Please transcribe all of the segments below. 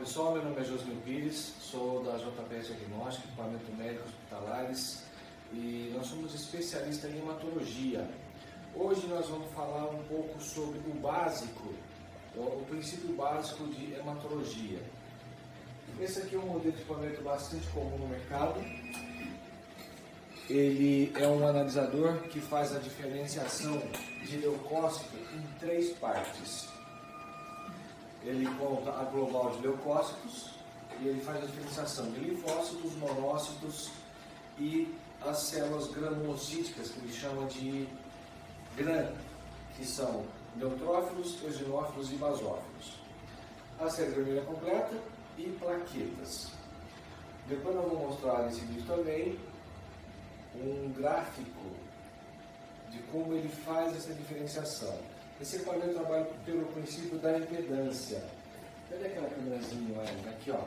pessoal, meu nome é Josmil Pires, sou da JPS Diagnóstico, Equipamento Médico Hospitalares e nós somos especialistas em hematologia. Hoje nós vamos falar um pouco sobre o básico, o princípio básico de hematologia. Esse aqui é um modelo de equipamento bastante comum no mercado. Ele é um analisador que faz a diferenciação de leucócito em 3 partes. Ele conta a global de leucócitos e ele faz a diferenciação de linfócitos, monócitos e as células granulocíticas, que ele chama de GRAN, que são neutrófilos, eosinófilos e basófilos. A série vermelha completa e plaquetas. Depois nós vamos mostrar nesse vídeo também um gráfico de como ele faz essa diferenciação. Esse equipamento trabalha pelo princípio da impedância. Cadê aquela câmerazinha aqui, ó?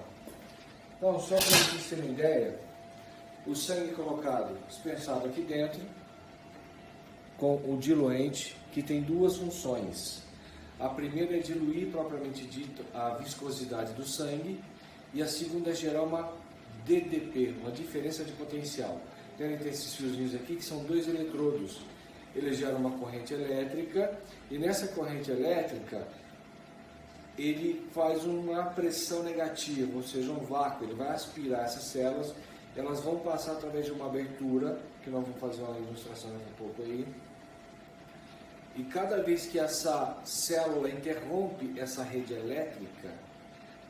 Então, só para vocês terem uma ideia, o sangue colocado dispensado aqui dentro com o diluente, que tem 2 funções. A primeira é diluir, propriamente dito, a viscosidade do sangue, e a segunda é gerar uma DDP, uma diferença de potencial. Tem esses fiozinhos aqui que são 2 eletrodos. Ele gera uma corrente elétrica e nessa corrente elétrica ele faz uma pressão negativa, ou seja, um vácuo. Ele vai aspirar essas células, elas vão passar através de uma abertura, que nós vamos fazer uma ilustração daqui a pouco aí. E cada vez que essa célula interrompe essa rede elétrica,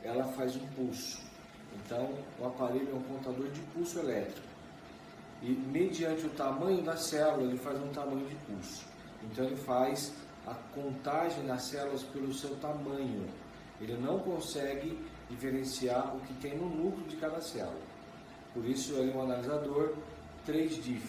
ela faz um pulso. Então, o aparelho é um contador de pulso elétrico. E mediante o tamanho da célula, ele faz um tamanho de pulso. Então ele faz a contagem das células pelo seu tamanho. Ele não consegue diferenciar o que tem no núcleo de cada célula. Por isso ele é um analisador 3DIF.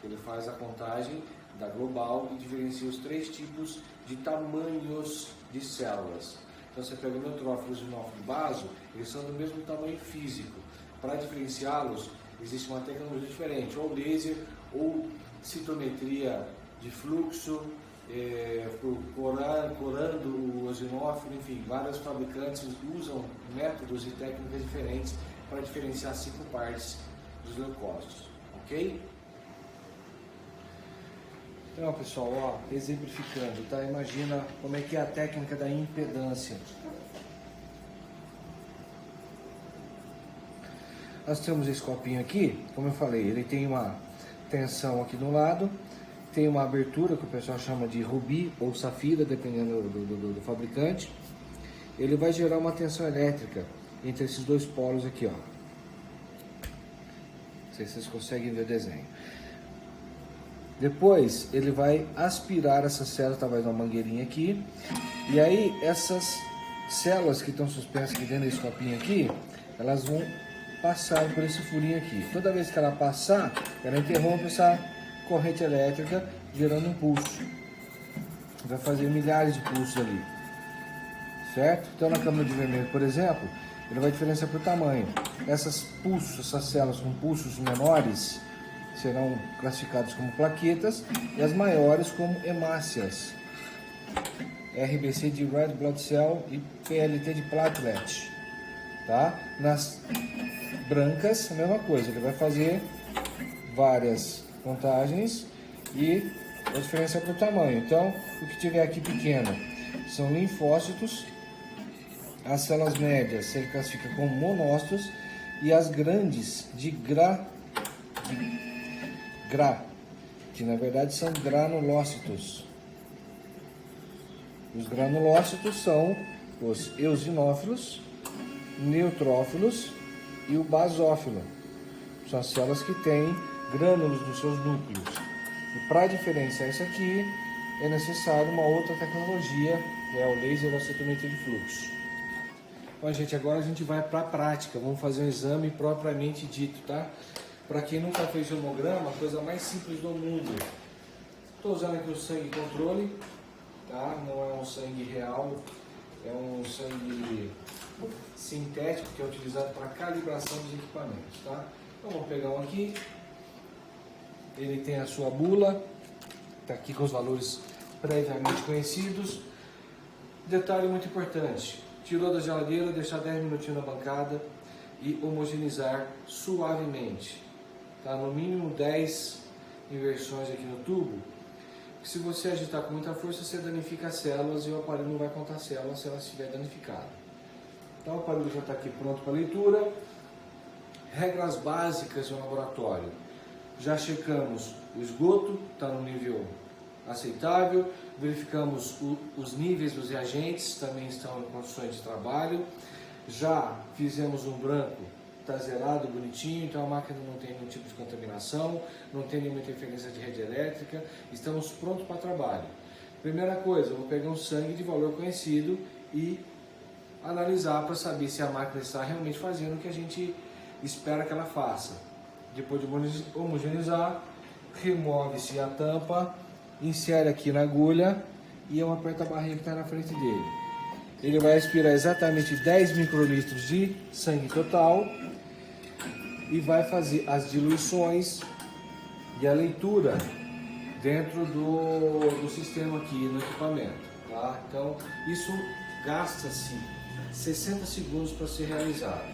Ele faz a contagem da global e diferencia os 3 tipos de tamanhos de células. Então você pega o neutrófilo, eosinófilo e baso, eles são do mesmo tamanho físico. Para diferenciá-los, existe uma tecnologia diferente, ou laser, ou citometria de fluxo, corando o eosinófilo, enfim, vários fabricantes usam métodos e técnicas diferentes para diferenciar 5 partes dos leucócitos, ok? Então, pessoal, ó, exemplificando, tá? Imagina como é que é a técnica da impedância. Nós temos esse copinho aqui, como eu falei, ele tem uma tensão aqui do lado, tem uma abertura que o pessoal chama de rubi ou safira, dependendo do fabricante. Ele vai gerar uma tensão elétrica entre esses 2 polos aqui, ó. Não sei se vocês conseguem ver o desenho. Depois ele vai aspirar essa célula através de uma mangueirinha aqui, e aí essas células que estão suspensas aqui dentro desse copinho aqui, elas vão passar por esse furinho aqui. Toda vez que ela passar, ela interrompe essa corrente elétrica, gerando um pulso. Vai fazer milhares de pulsos ali, certo? Então na câmara de vermelho, por exemplo, ele vai diferenciar por tamanho. Essas células com pulsos menores serão classificadas como plaquetas e as maiores como hemácias. RBC de Red Blood Cell e PLT de platelet. Tá? Nas brancas, a mesma coisa, ele vai fazer várias contagens e a diferença é por tamanho. Então, o que tiver aqui pequeno são linfócitos, as células médias ele classifica como monócitos e as grandes de GRA, que na verdade são granulócitos. Os granulócitos são os eosinófilos, neutrófilos e o basófilo. São as células que têm grânulos nos seus núcleos. E para diferenciar isso aqui, é necessário uma outra tecnologia, que é o laser ou citometria de fluxo. Bom, gente, agora a gente vai para a prática. Vamos fazer um exame propriamente dito, tá? Para quem nunca fez hemograma, a coisa mais simples do mundo. Estou usando aqui o sangue controle, tá? Não é um sangue real, é um sangue sintético que é utilizado para calibração dos equipamentos, tá? Então vamos pegar um aqui. Ele tem a sua bula, está aqui com os valores previamente conhecidos. Detalhe muito importante: tirou da geladeira, deixar 10 minutinhos na bancada e homogeneizar suavemente. Tá? No mínimo 10 inversões aqui no tubo. Se você agitar com muita força, você danifica as células e o aparelho não vai contar células se ela estiver danificada. Então o aparelho já está aqui pronto para leitura. Regras básicas do laboratório. Já checamos o esgoto, está no nível aceitável. Verificamos os níveis dos reagentes, também estão em condições de trabalho. Já fizemos um branco, está zerado, bonitinho, então a máquina não tem nenhum tipo de contaminação, não tem nenhuma interferência de rede elétrica, estamos prontos para trabalho. Primeira coisa, eu vou pegar um sangue de valor conhecido e analisar para saber se a máquina está realmente fazendo o que a gente espera que ela faça. Depois de homogeneizar, remove-se a tampa, insere aqui na agulha e eu aperto a barrinha que está na frente dele. Ele vai aspirar exatamente 10 microlitros de sangue total e vai fazer as diluições e a leitura dentro do sistema aqui no equipamento. Tá? Então, isso gasta-se 60 segundos para ser realizado.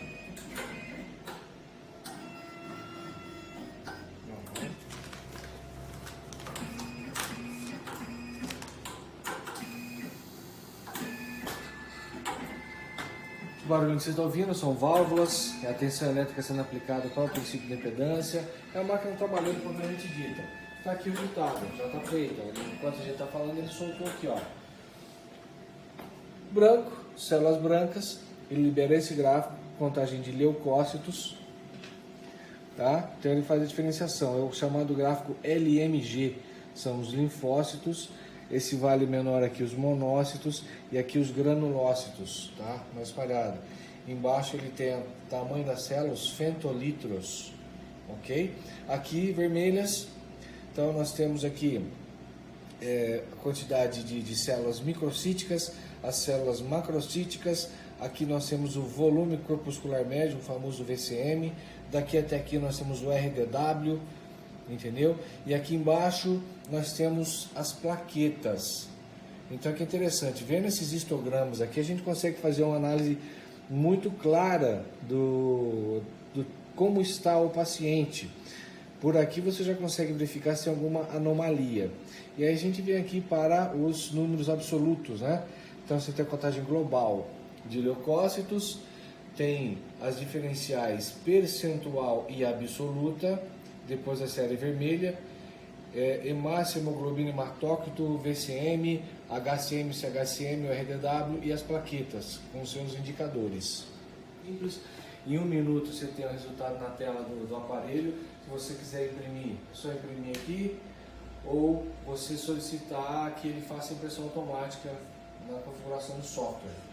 O barulho que vocês estão ouvindo são válvulas, é a tensão elétrica sendo aplicada para o princípio de impedância, é a máquina trabalhando propriamente dita. Está aqui o ditado, já está feito. Enquanto a gente está falando, ele soltou aqui, ó. Branco, células brancas, ele libera esse gráfico, contagem de leucócitos, tá? Então ele faz a diferenciação, é o chamado gráfico LMG, são os linfócitos. Esse vale menor aqui os monócitos e aqui os granulócitos, tá? Mais espalhado. Embaixo ele tem o tamanho das células, femtolitros, ok? Aqui vermelhas, então nós temos aqui a quantidade de células microcíticas, as células macrocíticas. Aqui nós temos o volume corpuscular médio, o famoso VCM. Daqui até aqui nós temos o RDW. Entendeu? E aqui embaixo nós temos as plaquetas. Então que interessante, vendo esses histogramas aqui a gente consegue fazer uma análise muito clara do como está o paciente. Por aqui você já consegue verificar se tem alguma anomalia. E aí a gente vem aqui para os números absolutos, né? Então você tem a contagem global de leucócitos, tem as diferenciais percentual e absoluta. Depois a série vermelha, hemácia, hemoglobina, hematócrito, VCM, HCM, CHCM, RDW e as plaquetas com seus indicadores. Simples. Em 1 minuto você tem o resultado na tela do aparelho. Se você quiser imprimir, é só imprimir aqui ou você solicitar que ele faça impressão automática na configuração do software.